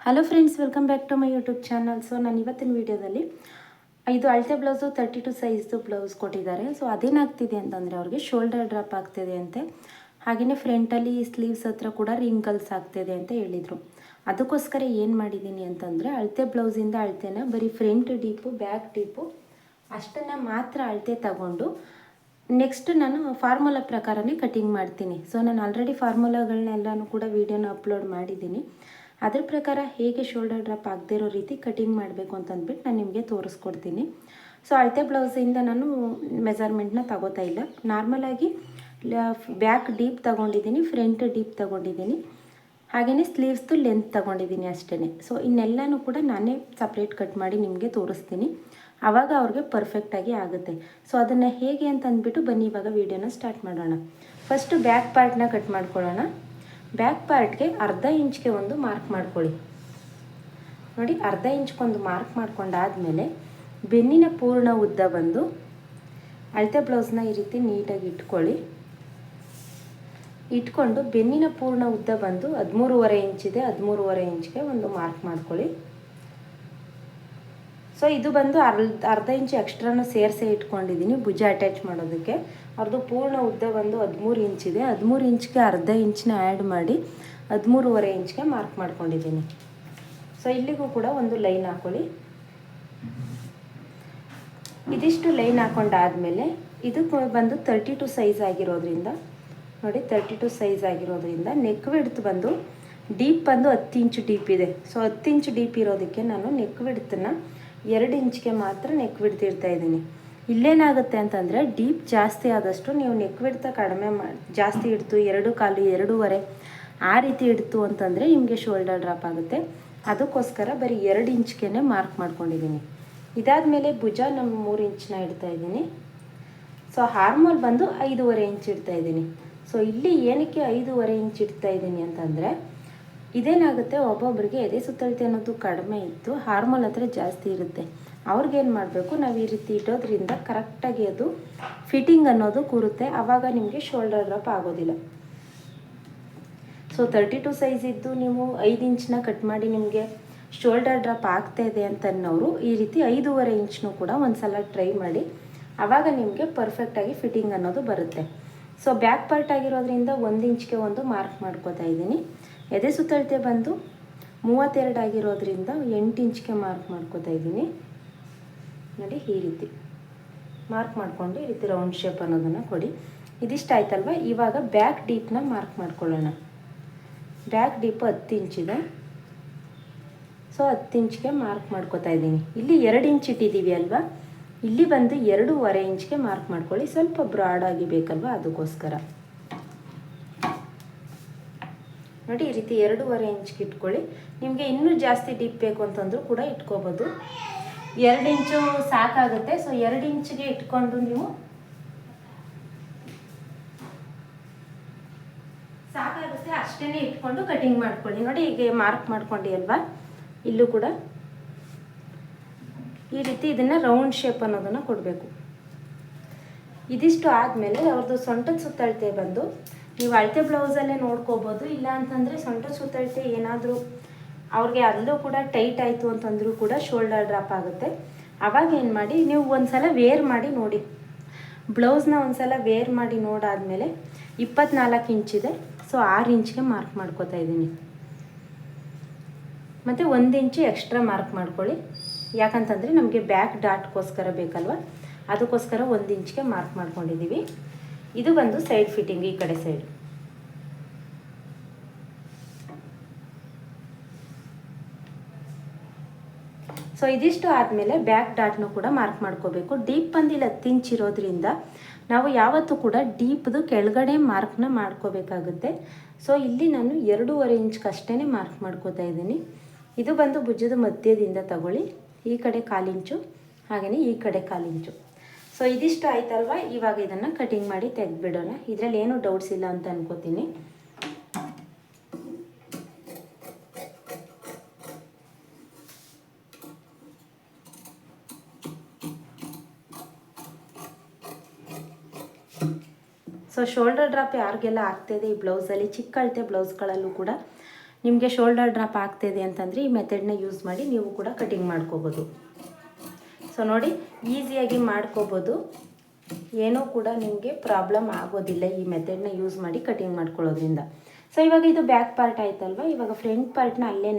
Hello friends, welcome back to my YouTube channel. So ನಾನು ಇವತ್ತಿನ ವೀಡಿಯೋದಲ್ಲಿ ಇದು ಅಳತೆ ಬ್ಲೌಸು 32 ಸೈಜ್ದು ಬ್ಲೌಸ್ ಕೊಟ್ಟಿದ್ದಾರೆ. ಸೊ ಅದೇನಾಗ್ತಿದೆ ಅಂತಂದರೆ ಅವ್ರಿಗೆ ಶೋಲ್ಡರ್ ಡ್ರಾಪ್ ಆಗ್ತಿದೆ ಅಂತೆ, ಹಾಗೆಯೇ ಫ್ರಂಟಲ್ಲಿ ಸ್ಲೀವ್ಸ್ ಹತ್ರ ಕೂಡ ರಿಂಕಲ್ಸ್ ಆಗ್ತಿದೆ ಅಂತ ಹೇಳಿದರು. ಅದಕ್ಕೋಸ್ಕರ ಏನು ಮಾಡಿದ್ದೀನಿ ಅಂತಂದರೆ ಅಳತೆ ಬ್ಲೌಸಿಂದ ಅಳತೆನ ಬರೀ ಫ್ರಂಟ್ ಡೀಪು ಬ್ಯಾಕ್ ಡೀಪು ಅಷ್ಟನ್ನು ಮಾತ್ರ ಅಳತೆ ತಗೊಂಡು ನೆಕ್ಸ್ಟ್ ನಾನು ಫಾರ್ಮುಲಾ ಪ್ರಕಾರನೇ ಕಟಿಂಗ್ ಮಾಡ್ತೀನಿ. ಸೊ ನಾನು ಆಲ್ರೆಡಿ ಫಾರ್ಮುಲಾಗಳನ್ನೆಲ್ಲನೂ ಕೂಡ ವೀಡಿಯೋನ ಅಪ್ಲೋಡ್ ಮಾಡಿದ್ದೀನಿ. ಅದ್ರ ಪ್ರಕಾರ ಹೇಗೆ ಶೋಲ್ಡರ್ ಡ್ರಾಪ್ ಆಗದೇ ಇರೋ ರೀತಿ ಕಟಿಂಗ್ ಮಾಡಬೇಕು ಅಂತಂದ್ಬಿಟ್ಟು ನಾನು ನಿಮಗೆ ತೋರಿಸ್ಕೊಡ್ತೀನಿ. ಸೊ ಅಳತೆ ಬ್ಲೌಸಿಂದ ನಾನು ಮೆಜರ್ಮೆಂಟ್ನ ತಗೋತಾ ಇಲ್ಲ, ನಾರ್ಮಲಾಗಿ ಬ್ಯಾಕ್ ಡೀಪ್ ತೊಗೊಂಡಿದ್ದೀನಿ, ಫ್ರಂಟ್ ಡೀಪ್ ತೊಗೊಂಡಿದ್ದೀನಿ, ಹಾಗೆಯೇ ಸ್ಲೀವ್ಸ್ದು ಲೆಂತ್ ತೊಗೊಂಡಿದ್ದೀನಿ ಅಷ್ಟೇ. ಸೊ ಇನ್ನೆಲ್ಲನೂ ಕೂಡ ನಾನೇ ಸಪ್ರೇಟ್ ಕಟ್ ಮಾಡಿ ನಿಮಗೆ ತೋರಿಸ್ತೀನಿ, ಆವಾಗ ಅವ್ರಿಗೆ ಪರ್ಫೆಕ್ಟಾಗಿ ಆಗುತ್ತೆ. ಸೊ ಅದನ್ನು ಹೇಗೆ ಅಂತ ಅಂದ್ಬಿಟ್ಟು ಬನ್ನಿ ಇವಾಗ ವೀಡಿಯೋನ ಸ್ಟಾರ್ಟ್ ಮಾಡೋಣ. ಫಸ್ಟು ಬ್ಯಾಕ್ ಪಾರ್ಟ್ನ ಕಟ್ ಮಾಡ್ಕೊಳ್ಳೋಣ. ಬ್ಯಾಕ್ ಪಾರ್ಟ್ಗೆ ಅರ್ಧ ಇಂಚ್ಗೆ ಒಂದು ಮಾರ್ಕ್ ಮಾಡ್ಕೊಳ್ಳಿ. ನೋಡಿ, ಅರ್ಧ ಇಂಚ್ಗೊಂದು ಮಾರ್ಕ್ ಮಾಡ್ಕೊಂಡಾದಮೇಲೆ ಬೆನ್ನಿನ ಪೂರ್ಣ ಉದ್ದ ಬಂದು ಅಳತೆ ಬ್ಲೌಸ್ನ ಈ ರೀತಿ ನೀಟಾಗಿ ಇಟ್ಕೊಂಡು ಬೆನ್ನಿನ ಪೂರ್ಣ ಉದ್ದ ಬಂದು 13.5 ಇಂಚಿದೆ, 13.5 ಇಂಚ್ಗೆ ಒಂದು ಮಾರ್ಕ್ ಮಾಡ್ಕೊಳ್ಳಿ. ಸೊ ಇದು ಬಂದು ಅರ್ಧ ಇಂಚು ಎಕ್ಸ್ಟ್ರಾನು ಸೇರಿಸೇ ಇಟ್ಕೊಂಡಿದ್ದೀನಿ ಭುಜ ಅಟ್ಯಾಚ್ ಮಾಡೋದಕ್ಕೆ. ಅವ್ರದ್ದು ಪೂರ್ಣ ಉದ್ದ ಬಂದು 13 ಇಂಚಿದೆ, 13 ಇಂಚ್ಗೆ ಅರ್ಧ ಇಂಚನ್ನ ಆ್ಯಡ್ ಮಾಡಿ 13.5 ಇಂಚ್ಗೆ ಮಾರ್ಕ್ ಮಾಡ್ಕೊಂಡಿದ್ದೀನಿ. ಸೊ ಇಲ್ಲಿಗೂ ಕೂಡ ಒಂದು ಲೈನ್ ಹಾಕ್ಕೊಳ್ಳಿ. ಇದಿಷ್ಟು ಲೈನ್ ಹಾಕೊಂಡಾದಮೇಲೆ ಇದು ಬಂದು 32 ಸೈಜ್ ಆಗಿರೋದ್ರಿಂದ ನೋಡಿ, 32 ಸೈಜ್ ಆಗಿರೋದ್ರಿಂದ ನೆಕ್ ವಿಡ್ತ್ ಬಂದು ಡೀಪ್ ಬಂದು 10 ಇಂಚು ಡೀಪ್ ಇದೆ. ಸೊ 10 ಇಂಚು ಡೀಪ್ ಇರೋದಕ್ಕೆ ನಾನು ನೆಕ್ ವಿಡ್ತನ್ನು 2 ಇಂಚ್ಗೆ ಮಾತ್ರ ನೆಕ್ ವಿಡ್ತ್ ಇಡ್ತಾಯಿದ್ದೀನಿ. ಇಲ್ಲೇನಾಗುತ್ತೆ ಅಂತಂದರೆ ಡೀಪ್ ಜಾಸ್ತಿ ಆದಷ್ಟು ನೀವು ನೆಕ್ ವಿಡ್ತ ಕಡಿಮೆ ಜಾಸ್ತಿ ಇಡ್ತು 2.25 2.5 ಆ ರೀತಿ ಇಡ್ತು ಅಂತಂದರೆ ನಿಮಗೆ ಶೋಲ್ಡರ್ ಡ್ರಾಪ್ ಆಗುತ್ತೆ. ಅದಕ್ಕೋಸ್ಕರ ಬರೀ 2 ಇಂಚ್ಗೆ ಮಾರ್ಕ್ ಮಾಡ್ಕೊಂಡಿದ್ದೀನಿ. ಇದಾದಮೇಲೆ ಭುಜ ನಮ್ಮ 3 ಇಂಚನ್ನ ಇಡ್ತಾಯಿದ್ದೀನಿ. ಸೊ ಹಾರ್ಮೋಲ್ ಬಂದು 5.5 ಇಂಚ್ ಇಡ್ತಾಯಿದ್ದೀನಿ. ಸೊ ಇಲ್ಲಿ ಏನಕ್ಕೆ 5.5 ಇಂಚ್ ಇಡ್ತಾಯಿದ್ದೀನಿ ಅಂತಂದರೆ ಇದೇನಾಗುತ್ತೆ, ಒಬ್ಬೊಬ್ಬರಿಗೆ ಎದೆ ಸುತ್ತಳತೆ ಅನ್ನೋದು ಕಡಿಮೆ ಇತ್ತು, ಹಾರ್ಮೋಲ್ ಹತ್ರ ಜಾಸ್ತಿ ಇರುತ್ತೆ. ಅವ್ರಿಗೇನು ಮಾಡಬೇಕು, ನಾವು ಈ ರೀತಿ ಇಡೋದ್ರಿಂದ ಕರೆಕ್ಟಾಗಿ ಅದು ಫಿಟ್ಟಿಂಗ್ ಅನ್ನೋದು ಕೂರುತ್ತೆ, ಆವಾಗ ನಿಮಗೆ ಶೋಲ್ಡರ್ ಡ್ರಾಪ್ ಆಗೋದಿಲ್ಲ. ಸೊ 32 ಸೈಜ್ ಇದ್ದು ನೀವು 5 ಇಂಚನ್ನ ಕಟ್ ಮಾಡಿ ನಿಮಗೆ ಶೋಲ್ಡರ್ ಡ್ರಾಪ್ ಆಗ್ತಾಯಿದೆ ಅಂತನ್ನೋರು ಈ ರೀತಿ 5.5 ಇಂಚ್ನೂ ಕೂಡ ಒಂದು ಸಲ ಟ್ರೈ ಮಾಡಿ, ಆವಾಗ ನಿಮಗೆ ಪರ್ಫೆಕ್ಟಾಗಿ ಫಿಟ್ಟಿಂಗ್ ಅನ್ನೋದು ಬರುತ್ತೆ. ಸೊ ಬ್ಯಾಕ್ ಪಾರ್ಟ್ ಆಗಿರೋದ್ರಿಂದ 1 ಇಂಚ್ಗೆ ಒಂದು ಮಾರ್ಕ್ ಮಾಡ್ಕೋತಾ ಇದ್ದೀನಿ. ಎದೆ ಸುತ್ತಳತೆ ಬಂದು 32 ಆಗಿರೋದ್ರಿಂದ 8 ಇಂಚ್ಗೆ ಮಾರ್ಕ್ ಮಾಡ್ಕೋತಾ ಇದ್ದೀನಿ. ನೋಡಿ, ಈ ರೀತಿ ಮಾರ್ಕ್ ಮಾಡಿಕೊಂಡು ಈ ರೀತಿ ರೌಂಡ್ ಶೇಪ್ ಅನ್ನೋದನ್ನು ಕೊಡಿ. ಇದಿಷ್ಟು ಆಯ್ತಲ್ವ. ಇವಾಗ ಬ್ಯಾಕ್ ಡೀಪ್ನ ಮಾರ್ಕ್ ಮಾಡ್ಕೊಳ್ಳೋಣ. Back deep 10 ಇಂಚಿದೆ. ಸೊ 10 ಇಂಚ್ಗೆ ಮಾರ್ಕ್ ಮಾಡ್ಕೋತಾ ಇದ್ದೀನಿ. ಇಲ್ಲಿ 2 ಇಂಚ್ ಇಟ್ಟಿದ್ದೀವಿ ಅಲ್ವಾ, ಇಲ್ಲಿ ಬಂದು 2.5 ಇಂಚ್ಗೆ ಮಾರ್ಕ್ ಮಾಡ್ಕೊಳ್ಳಿ. ಸ್ವಲ್ಪ ಬ್ರಾಡ್ ಆಗಿ ಬೇಕಲ್ವ, ಅದಕ್ಕೋಸ್ಕರ ನೋಡಿ ಈ ರೀತಿ 2.5 ಇಂಚ್ಗೆ ಇಟ್ಕೊಳ್ಳಿ. ನಿಮಗೆ ಇನ್ನೂ ಜಾಸ್ತಿ ಡೀಪ್ ಬೇಕು ಅಂತಂದ್ರೂ ಕೂಡ ಇಟ್ಕೋಬೋದು. 2 ಇಂಚು ಸಾಕಾಗುತ್ತೆ. ಸೊ 2 ಇಂಚಿಗೆ ಇಟ್ಕೊಂಡು ನೀವು ಸಾಕಾಗುತ್ತೆ ಅಷ್ಟೇ ಇಟ್ಕೊಂಡು ಕಟಿಂಗ್ ಮಾಡ್ಕೊಳ್ಳಿ. ನೋಡಿ, ಹೀಗೆ ಮಾರ್ಕ್ ಮಾಡ್ಕೊಂಡು ಅಲ್ವಾ, ಇಲ್ಲೂ ಕೂಡ ಈ ರೀತಿ ಇದನ್ನು ರೌಂಡ್ ಶೇಪ್ ಅನ್ನೋದನ್ನು ಕೊಡಬೇಕು. ಇದಿಷ್ಟು ಆದಮೇಲೆ ಅವ್ರದ್ದು ಸೊಂಟದ ಸುತ್ತಳತೆ ಬಂದು ನೀವು ಅಳತೆ ಬ್ಲೌಸಲ್ಲೇ ನೋಡ್ಕೋಬೋದು. ಇಲ್ಲ ಅಂತಂದರೆ ಸೊಂಟದ ಸುತ್ತಳತೆ ಏನಾದರೂ ಅವ್ರಿಗೆ ಅಲ್ಲೂ ಕೂಡ ಟೈಟ್ ಆಯಿತು ಅಂತಂದರೂ ಕೂಡ ಶೋಲ್ಡರ್ ಡ್ರಾಪ್ ಆಗುತ್ತೆ. ಆವಾಗ ಏನು ಮಾಡಿ, ನೀವು ಒಂದು ಸಲ ವೇರ್ ಮಾಡಿ ನೋಡಿ, ಬ್ಲೌಸ್ನ ಒಂದು ಸಲ ವೇರ್ ಮಾಡಿ ನೋಡಾದಮೇಲೆ 24 ಇಂಚಿದೆ. ಸೊ 6 ಇಂಚ್ಗೆ ಮಾರ್ಕ್ ಮಾಡ್ಕೋತಾ ಇದ್ದೀನಿ. ಮತ್ತು 1 ಇಂಚು ಎಕ್ಸ್ಟ್ರಾ ಮಾರ್ಕ್ ಮಾಡ್ಕೊಳ್ಳಿ, ಯಾಕಂತಂದರೆ ನಮಗೆ ಬ್ಯಾಕ್ ಡಾಟ್ಗೋಸ್ಕರ ಬೇಕಲ್ವ, ಅದಕ್ಕೋಸ್ಕರ 1 ಇಂಚ್ಗೆ ಮಾರ್ಕ್ ಮಾಡ್ಕೊಂಡಿದ್ದೀವಿ. ಇದು ಬಂದು ಸೈಡ್ ಫಿಟ್ಟಿಂಗ್, ಈ ಕಡೆ ಸೈಡ್. ಸೊ ಇದಿಷ್ಟು ಆದಮೇಲೆ ಬ್ಯಾಕ್ ಡಾಟ್ನು ಕೂಡ ಮಾರ್ಕ್ ಮಾಡ್ಕೋಬೇಕು. ಡೀಪ್ ಬಂದು ಇಲ್ಲಿ 10 ಇಂಚ್ ಇರೋದ್ರಿಂದ ನಾವು ಯಾವತ್ತೂ ಕೂಡ ಡೀಪ್ದು ಕೆಳಗಡೆ ಮಾರ್ಕ್ನ ಮಾಡ್ಕೋಬೇಕಾಗುತ್ತೆ. ಸೊ ಇಲ್ಲಿ ನಾನು 2.5 ಇಂಚ್ಗೆ ಅಷ್ಟೇ ಮಾರ್ಕ್ ಮಾಡ್ಕೋತಾ ಇದ್ದೀನಿ. ಇದು ಬಂದು ಭುಜದ ಮಧ್ಯದಿಂದ ತಗೊಳ್ಳಿ, ಈ ಕಡೆ 1/4 ಇಂಚು, ಹಾಗೆಯೇ ಈ ಕಡೆ 1/4 ಇಂಚು. ಸೊ ಇದಿಷ್ಟು ಆಯ್ತಲ್ವ. ಇವಾಗ ಇದನ್ನು ಕಟಿಂಗ್ ಮಾಡಿ ತೆಗೆದುಬಿಡೋಣ. ಇದರಲ್ಲಿ ಏನೂ ಡೌಟ್ಸ್ ಇಲ್ಲ ಅಂತ ಅನ್ಕೋತೀನಿ. ಸೊ ಶೋಲ್ಡರ್ ಡ್ರಾಪ್ ಯಾರಿಗೆಲ್ಲ ಆಗ್ತಾಯಿದೆ ಈ ಬ್ಲೌಸಲ್ಲಿ, ಚಿಕ್ಕ ಅಳತೆ ಬ್ಲೌಸ್ಗಳಲ್ಲೂ ಕೂಡ ನಿಮಗೆ ಶೋಲ್ಡರ್ ಡ್ರಾಪ್ ಆಗ್ತಿದೆ ಅಂತಂದರೆ ಈ ಮೆಥಡ್ನ ಯೂಸ್ ಮಾಡಿ ನೀವು ಕೂಡ ಕಟಿಂಗ್ ಮಾಡ್ಕೋಬೋದು. ಸೊ ನೋಡಿ, ಈಸಿಯಾಗಿ ಮಾಡ್ಕೋಬೋದು, ಏನೂ ಕೂಡ ನಿಮಗೆ ಪ್ರಾಬ್ಲಮ್ ಆಗೋದಿಲ್ಲ ಈ ಮೆಥಡ್ನ ಯೂಸ್ ಮಾಡಿ ಕಟಿಂಗ್ ಮಾಡ್ಕೊಳ್ಳೋದ್ರಿಂದ. ಸೊ ಇವಾಗ ಇದು ಬ್ಯಾಕ್ ಪಾರ್ಟ್ ಆಯ್ತಲ್ವ, ಇವಾಗ ಫ್ರಂಟ್ ಪಾರ್ಟ್ನ ಅಲ್ಲೇ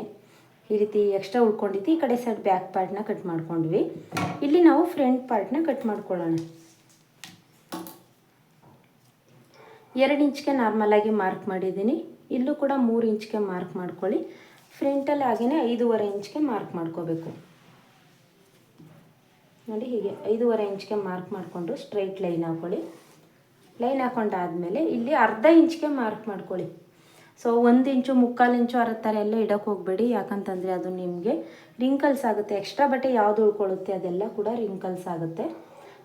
ಈ ರೀತಿ ಎಕ್ಸ್ಟ್ರಾ ಉಳ್ಕೊಂಡಿತ್ತು, ಈ ಕಡೆ ಸೈಡ್ ಬ್ಯಾಕ್ ಪಾರ್ಟ್ನ ಕಟ್ ಮಾಡ್ಕೊಂಡ್ವಿ. ಇಲ್ಲಿ ನಾವು ಫ್ರಂಟ್ ಪಾರ್ಟ್ನ ಕಟ್ ಮಾಡ್ಕೊಳ್ಳೋಣ. 2 ಇಂಚ್ಗೆ ನಾರ್ಮಲಾಗಿ ಮಾರ್ಕ್ ಮಾಡಿದ್ದೀನಿ. ಇಲ್ಲೂ ಕೂಡ 3 ಇಂಚ್ಗೆ ಮಾರ್ಕ್ ಮಾಡ್ಕೊಳ್ಳಿ. ಫ್ರಂಟಲ್ಲಿ ಹಾಗೆಯೇ 5.5 ಇಂಚ್ಗೆ ಮಾರ್ಕ್ ಮಾಡ್ಕೋಬೇಕು. ನೋಡಿ, ಹೀಗೆ 5.5 ಇಂಚ್ಗೆ ಮಾರ್ಕ್ ಮಾಡಿಕೊಂಡು ಸ್ಟ್ರೈಟ್ ಲೈನ್ ಹಾಕ್ಕೊಳ್ಳಿ. ಲೈನ್ ಹಾಕೊಂಡಾದಮೇಲೆ ಇಲ್ಲಿ ಅರ್ಧ ಇಂಚ್ಗೆ ಮಾರ್ಕ್ ಮಾಡ್ಕೊಳ್ಳಿ. ಸೊ 1 ಇಂಚು, 3/4 ಇಂಚು ಆ ಥರ ಎಲ್ಲ ಇಡೋಕ್ಕೆ ಹೋಗಬೇಡಿ, ಯಾಕಂತಂದರೆ ಅದು ನಿಮಗೆ ರಿಂಕಲ್ಸ್ ಆಗುತ್ತೆ. ಎಕ್ಸ್ಟ್ರಾ ಬಟ್ಟೆ ಯಾವುದು ಉಳ್ಕೊಳ್ಳುತ್ತೆ ಅದೆಲ್ಲ ಕೂಡ ರಿಂಕಲ್ಸ್ ಆಗುತ್ತೆ.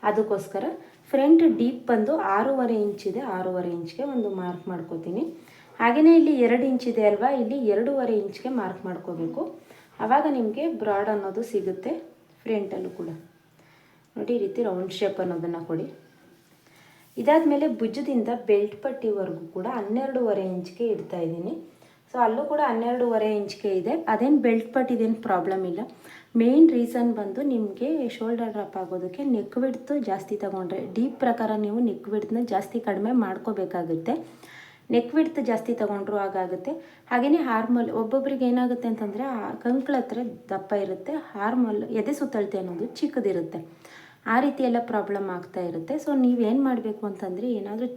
ಅದಕ್ಕೋಸ್ಕರ ಫ್ರಂಟ್ ಡೀಪ್ ಬಂದು 6.5 ಇಂಚಿದೆ, 6.5 ಇಂಚ್ಗೆ ಒಂದು ಮಾರ್ಕ್ ಮಾಡ್ಕೋತೀನಿ. ಹಾಗೆಯೇ ಇಲ್ಲಿ 2 ಇಂಚಿದೆ ಅಲ್ವಾ, ಇಲ್ಲಿ 2.5 ಇಂಚ್ಗೆ ಮಾರ್ಕ್ ಮಾಡ್ಕೋಬೇಕು. ಆವಾಗ ನಿಮಗೆ ಬ್ರಾಡ್ ಅನ್ನೋದು ಸಿಗುತ್ತೆ. ಫ್ರಂಟಲ್ಲೂ ಕೂಡ ನೋಡಿ, ಈ ರೀತಿ ರೌಂಡ್ ಶೇಪ್ ಅನ್ನೋದನ್ನು ಕೊಡಿ. ಇದಾದಮೇಲೆ ಭುಜದಿಂದ ಬೆಲ್ಟ್ ಪಟ್ಟಿವರೆಗೂ ಕೂಡ 12.5 ಇಂಚ್ಗೆ ಇಡ್ತಾ ಇದ್ದೀನಿ. ಸೊ ಅಲ್ಲೂ ಕೂಡ 12.5 ಇಂಚ್ಗೆ ಇದೆ. ಅದೇನು ಬೆಲ್ಟ್ ಪಟ್ಟಿದೇನು ಪ್ರಾಬ್ಲಮ್ ಇಲ್ಲ. ಮೇಯ್ನ್ ರೀಸನ್ ಬಂದು ನಿಮಗೆ ಶೋಲ್ಡರ್ ಡ್ರಾಪ್ ಆಗೋದಕ್ಕೆ ನೆಕ್ ವಿಡ್ತು ಜಾಸ್ತಿ ತೊಗೊಂಡ್ರೆ, ಡೀಪ್ ಪ್ರಕಾರ ನೀವು ನೆಕ್ ವಿಡ್ತನ್ನ ಜಾಸ್ತಿ ಕಡಿಮೆ ಮಾಡ್ಕೋಬೇಕಾಗುತ್ತೆ. ನೆಕ್ ವಿಡ್ತ್ ಜಾಸ್ತಿ ತೊಗೊಂಡ್ರು ಆಗುತ್ತೆ. ಹಾಗೆಯೇ ಹಾರ್ಮೋಲ್ ಒಬ್ಬೊಬ್ರಿಗೆ ಏನಾಗುತ್ತೆ ಅಂತಂದರೆ ಕಂಕ್ಳ ಹತ್ರ ದಪ್ಪ ಇರುತ್ತೆ, ಹಾರ್ಮೋಲ್ ಎದೆ ಸುತ್ತಳತೆ ಅನ್ನೋದು ಚಿಕ್ಕದಿರುತ್ತೆ. ಆ ರೀತಿ ಎಲ್ಲ ಪ್ರಾಬ್ಲಮ್ ಆಗ್ತಾ ಇರುತ್ತೆ. ಸೊ ನೀವೇನು ಮಾಡಬೇಕು ಅಂತಂದರೆ, ಏನಾದರೂ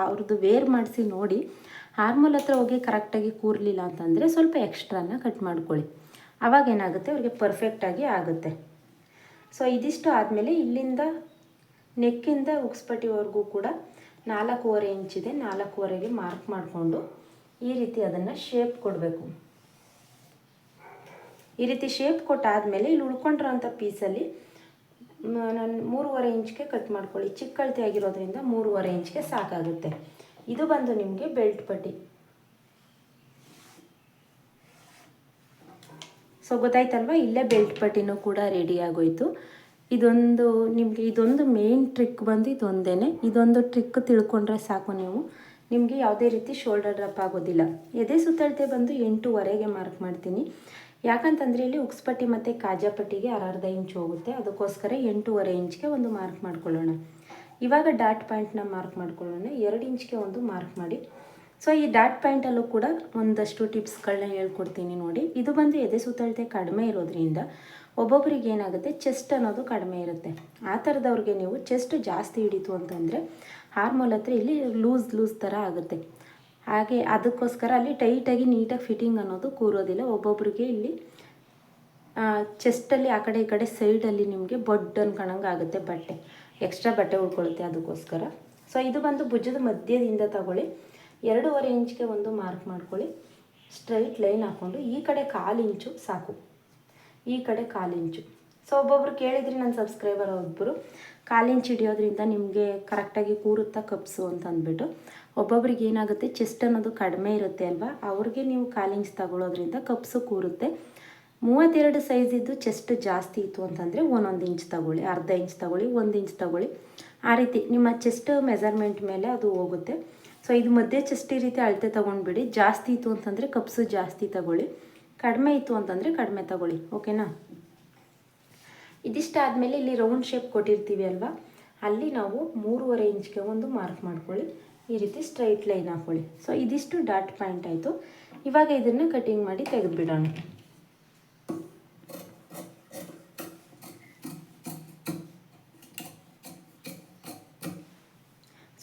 ಅವ್ರದ್ದು ವೇರ್ ಮಾಡಿಸಿ ನೋಡಿ, ಹಾರ್ಮೋಲ್ ಹತ್ರ ಹೋಗಿ ಕರೆಕ್ಟಾಗಿ ಕೂರಲಿಲ್ಲ ಅಂತಂದರೆ ಸ್ವಲ್ಪ ಎಕ್ಸ್ಟ್ರಾನ ಕಟ್ ಮಾಡ್ಕೊಳ್ಳಿ. ಆವಾಗ ಏನಾಗುತ್ತೆ, ಅವ್ರಿಗೆ ಪರ್ಫೆಕ್ಟಾಗಿ ಆಗುತ್ತೆ. ಸೊ ಇದಿಷ್ಟು ಆದಮೇಲೆ ಇಲ್ಲಿಂದ ನೆಕ್ಕಿಂದ ಉಕ್ಸ್ಪಟ್ಟಿವರೆಗೂ ಕೂಡ 4.5 ಇಂಚಿದೆ, 4.5ಗೆ ಮಾರ್ಕ್ ಮಾಡಿಕೊಂಡು ಈ ರೀತಿ ಅದನ್ನು ಶೇಪ್ ಕೊಡಬೇಕು. ಈ ರೀತಿ ಶೇಪ್ ಕೊಟ್ಟಾದಮೇಲೆ ಇಲ್ಲಿ ಉಳ್ಕೊಂಡಿರೋಂಥ ಪೀಸಲ್ಲಿ ನಾನು 3.5 ಇಂಚ್ಗೆ ಕಟ್ ಮಾಡ್ಕೊಳ್ಳಿ. ಚಿಕ್ಕ ಅಳತೆ ಆಗಿರೋದ್ರಿಂದ 3.5 ಇಂಚ್ಗೆ ಸಾಕಾಗುತ್ತೆ. ಇದು ಬಂದು ನಿಮಗೆ ಬೆಲ್ಟ್ ಪಟ್ಟಿ. ಸೊ ಗೊತ್ತಾಯ್ತಲ್ವ, ಇಲ್ಲೇ ಬೆಲ್ಟ್ ಪಟ್ಟಿನೂ ಕೂಡ ರೆಡಿ ಆಗೋಯ್ತು. ಇದೊಂದು ಮೇನ್ ಟ್ರಿಕ್ ಬಂದು ಇದೊಂದೇ. ಇದೊಂದು ಟ್ರಿಕ್ ತಿಳ್ಕೊಂಡ್ರೆ ಸಾಕು, ನಿಮಗೆ ಯಾವುದೇ ರೀತಿ ಶೋಲ್ಡರ್ ಡ್ರಾಪ್ ಆಗೋದಿಲ್ಲ. ಎದೆ ಸುತ್ತಳತೆ ಬಂದು 8.5ಗೆ ಮಾರ್ಕ್ ಮಾಡ್ತೀನಿ. ಯಾಕಂತಂದರೆ ಇಲ್ಲಿ ಉಕ್ಸ್ಪಟ್ಟಿ ಮತ್ತು ಕಾಜಾಪಟ್ಟಿಗೆ ಅರ್ಧ ಇಂಚ್ ಹೋಗುತ್ತೆ. ಅದಕ್ಕೋಸ್ಕರ 8.5 ಇಂಚ್ಗೆ ಒಂದು ಮಾರ್ಕ್ ಮಾಡ್ಕೊಳ್ಳೋಣ. ಇವಾಗ ಡಾಟ್ ಪಾಯಿಂಟ್ನ ಮಾರ್ಕ್ ಮಾಡ್ಕೊಳ್ಳೋಣ. 2 ಇಂಚ್ಗೆ ಒಂದು ಮಾರ್ಕ್ ಮಾಡಿ. ಸೊ ಈ ಡಾಟ್ ಪಾಯಿಂಟಲ್ಲೂ ಕೂಡ ಒಂದಷ್ಟು ಟಿಪ್ಸ್ಗಳನ್ನ ಹೇಳ್ಕೊಡ್ತೀನಿ ನೋಡಿ. ಇದು ಬಂದು ಎದೆ ಸುತ್ತಳತೆ ಕಡಿಮೆ ಇರೋದ್ರಿಂದ ಒಬ್ಬೊಬ್ಬರಿಗೆ ಏನಾಗುತ್ತೆ, ಚೆಸ್ಟ್ ಅನ್ನೋದು ಕಡಿಮೆ ಇರುತ್ತೆ. ಆ ಥರದವ್ರಿಗೆ ನೀವು ಚೆಸ್ಟ್ ಜಾಸ್ತಿ ಹಿಡಿತು ಅಂತಂದರೆ ಹಾರ್ಮೋಲ್ ಹತ್ರ ಇಲ್ಲಿ ಲೂಸ್ ಥರ ಆಗುತ್ತೆ. ಹಾಗೆ ಅದಕ್ಕೋಸ್ಕರ ಅಲ್ಲಿ ಟೈಟಾಗಿ ನೀಟಾಗಿ ಫಿಟ್ಟಿಂಗ್ ಅನ್ನೋದು ಕೂರೋದಿಲ್ಲ. ಒಬ್ಬೊಬ್ರಿಗೆ ಇಲ್ಲಿ ಚೆಸ್ಟಲ್ಲಿ ಆ ಕಡೆ ಈ ಕಡೆ ಸೈಡಲ್ಲಿ ನಿಮಗೆ ಬೊಡ್ ಅನ್ಕೊಳಂಗೆ ಆಗುತ್ತೆ, ಬಟ್ಟೆ ಎಕ್ಸ್ಟ್ರಾ ಬಟ್ಟೆ ಉಳ್ಕೊಳ್ಳುತ್ತೆ. ಅದಕ್ಕೋಸ್ಕರ ಸೊ ಇದು ಬಂದು ಭುಜದ ಮಧ್ಯದಿಂದ ತಗೊಳ್ಳಿ. 2.5 ಇಂಚ್ಗೆ ಒಂದು ಮಾರ್ಕ್ ಮಾಡ್ಕೊಳ್ಳಿ. ಸ್ಟ್ರೈಟ್ ಲೈನ್ ಹಾಕ್ಕೊಂಡು ಈ ಕಡೆ 1/4 ಇಂಚು ಸಾಕು, ಈ ಕಡೆ 1/4 ಇಂಚು. ಸೊ ಒಬ್ಬೊಬ್ರು ಕೇಳಿದ್ರಿ, ನನ್ನ ಸಬ್ಸ್ಕ್ರೈಬರ್ ಒಬ್ಬರು 1/4 ಇಂಚ್ ಹಿಡಿಯೋದ್ರಿಂದ ನಿಮಗೆ ಕರೆಕ್ಟಾಗಿ ಕೂರುತ್ತಾ ಕಪ್ಸು ಅಂತ ಅಂದ್ಬಿಟ್ಟು. ಒಬ್ಬೊಬ್ರಿಗೆ ಏನಾಗುತ್ತೆ, ಚೆಸ್ಟ್ ಅನ್ನೋದು ಕಡಿಮೆ ಇರುತ್ತೆ ಅಲ್ವಾ, ಅವ್ರಿಗೆ ನೀವು 1/4 ಇಂಚ್ ತಗೊಳ್ಳೋದ್ರಿಂದ ಕಪ್ಸು ಕೂರುತ್ತೆ. 32 ಸೈಜ್ ಇದ್ದು ಚೆಸ್ಟ್ ಜಾಸ್ತಿ ಇತ್ತು ಅಂತಂದರೆ 1 ಇಂಚ್ ತಗೊಳ್ಳಿ, ಅರ್ಧ ಇಂಚ್ ತಗೊಳ್ಳಿ, 1 ಇಂಚ್ ತಗೊಳ್ಳಿ. ಆ ರೀತಿ ನಿಮ್ಮ ಚೆಸ್ಟ್ ಮೆಜರ್ಮೆಂಟ್ ಮೇಲೆ ಅದು ಹೋಗುತ್ತೆ. ಸೊ ಇದು ಮಧ್ಯೆ ಚೆಸ್ಟ್ ಈ ರೀತಿ ಅಳತೆ ತೊಗೊಂಡ್ಬಿಡಿ. ಜಾಸ್ತಿ ಇತ್ತು ಅಂತಂದರೆ ಕಪ್ಸು ಜಾಸ್ತಿ ತಗೊಳ್ಳಿ, ಕಡಿಮೆ ಇತ್ತು ಅಂತಂದರೆ ಕಡಿಮೆ ತಗೊಳ್ಳಿ. ಓಕೆನಾ? ಇದಿಷ್ಟಾದಮೇಲೆ ಇಲ್ಲಿ ರೌಂಡ್ ಶೇಪ್ ಕೊಟ್ಟಿರ್ತೀವಿ ಅಲ್ವಾ, ಅಲ್ಲಿ ನಾವು 3.5 ಇಂಚ್ಗೆ ಒಂದು ಮಾರ್ಕ್ ಮಾಡ್ಕೊಳ್ಳಿ. ಈ ರೀತಿ ಸ್ಟ್ರೈಟ್ ಲೈನ್ ಹಾಕ್ಕೊಳ್ಳಿ. ಸೊ ಇದಿಷ್ಟು ಡಾಟ್ ಪಾಯಿಂಟ್ ಆಯಿತು. ಇವಾಗ ಇದನ್ನು ಕಟಿಂಗ್ ಮಾಡಿ ತೆಗೆದುಬಿಡೋಣ.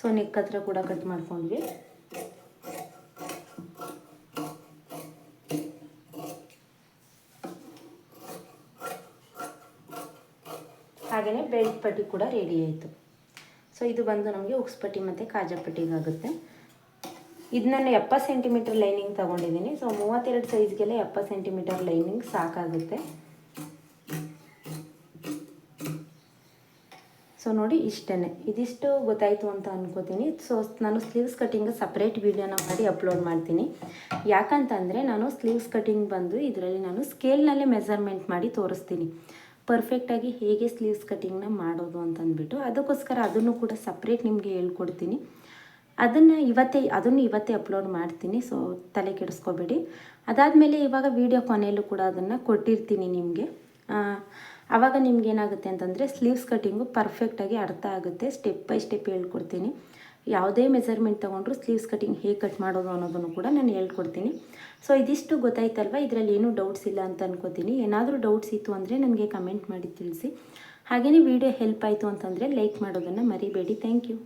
ಸೊ ನೆಕ್ ಹತ್ರ ಕೂಡ ಕಟ್ ಮಾಡ್ಕೊಂಡ್ವಿ. ಹಾಗೆಯೇ ಬೆಲ್ಟ್ ಪಟ್ಟಿ ಕೂಡ ರೆಡಿ ಆಯಿತು. ಸೊ ಇದು ಬಂದು ನಮಗೆ ಉಕ್ಸ್ಪಟ್ಟಿ ಮತ್ತು ಕಾಜಾಪಟ್ಟಿಗಾಗುತ್ತೆ. ಇದು ನಾನು 70 ಸೆಂಟಿಮೀಟರ್ ಲೈನಿಂಗ್ ತೊಗೊಂಡಿದ್ದೀನಿ. ಸೊ 32 ಸೈಜ್ಗೆಲ್ಲ 70 ಸೆಂಟಿಮೀಟರ್ ಲೈನಿಂಗ್ ಸಾಕಾಗುತ್ತೆ. ಸೊ ನೋಡಿ, ಇಷ್ಟೇ. ಇದಿಷ್ಟು ಗೊತ್ತಾಯಿತು ಅಂತ ಅನ್ಕೋತೀನಿ. ಸೊ ನಾನು ಸ್ಲೀವ್ಸ್ ಕಟ್ಟಿಂಗ್ ಸಪ್ರೇಟ್ ವೀಡಿಯೋನ ಮಾಡಿ ಅಪ್ಲೋಡ್ ಮಾಡ್ತೀನಿ. ಯಾಕಂತಂದರೆ ನಾನು ಸ್ಲೀವ್ಸ್ ಕಟ್ಟಿಂಗ್ ಬಂದು ಇದರಲ್ಲಿ ನಾನು ಸ್ಕೇಲ್ನಲ್ಲೇ ಮೆಜರ್ಮೆಂಟ್ ಮಾಡಿ ತೋರಿಸ್ತೀನಿ, ಪರ್ಫೆಕ್ಟಾಗಿ ಹೇಗೆ ಸ್ಲೀವ್ಸ್ ಕಟ್ಟಿಂಗ್ನ ಮಾಡೋದು ಅಂತಂದ್ಬಿಟ್ಟು. ಅದಕ್ಕೋಸ್ಕರ ಅದನ್ನು ಕೂಡ ಸಪ್ರೇಟ್ ನಿಮಗೆ ಹೇಳ್ಕೊಡ್ತೀನಿ. ಅದನ್ನು ಇವತ್ತೇ ಅಪ್ಲೋಡ್ ಮಾಡ್ತೀನಿ, ಸೊ ತಲೆ ಕೆಡಿಸ್ಕೋಬೇಡಿ. ಅದಾದಮೇಲೆ ಇವಾಗ ವಿಡಿಯೋ ಕೊನೆಯಲ್ಲೂ ಕೂಡ ಅದನ್ನು ಕೊಟ್ಟಿರ್ತೀನಿ ನಿಮಗೆ. ಆವಾಗ ನಿಮ್ಗೆ ಏನಾಗುತ್ತೆ ಅಂತಂದರೆ ಸ್ಲೀವ್ಸ್ ಕಟ್ಟಿಂಗು ಪರ್ಫೆಕ್ಟಾಗಿ ಅರ್ಥ ಆಗುತ್ತೆ. ಸ್ಟೆಪ್ ಬೈ ಸ್ಟೆಪ್ ಹೇಳ್ಕೊಡ್ತೀನಿ. ಯಾವುದೇ ಮೆಜರ್ಮೆಂಟ್ ತೊಗೊಂಡ್ರು ಸ್ಲೀವ್ಸ್ ಕಟ್ಟಿಂಗ್ ಹೇಗೆ ಕಟ್ ಮಾಡೋದು ಅನ್ನೋದನ್ನು ಕೂಡ ನಾನು ಹೇಳ್ಕೊಡ್ತೀನಿ. ಸೊ ಇದಿಷ್ಟು ಗೊತ್ತಾಯ್ತಲ್ವ, ಇದರಲ್ಲಿ ಏನೂ ಡೌಟ್ಸ್ ಇಲ್ಲ ಅಂತ ಅನ್ಕೋತೀನಿ. ಏನಾದರೂ ಡೌಟ್ಸ್ ಇತ್ತು ಅಂದರೆ ನನಗೆ ಕಮೆಂಟ್ ಮಾಡಿ ತಿಳಿಸಿ. ಹಾಗೆಯೇ ವಿಡಿಯೋ ಹೆಲ್ಪ್ ಆಯಿತು ಅಂತಂದರೆ ಲೈಕ್ ಮಾಡೋದನ್ನು ಮರಿಬೇಡಿ. Thank you.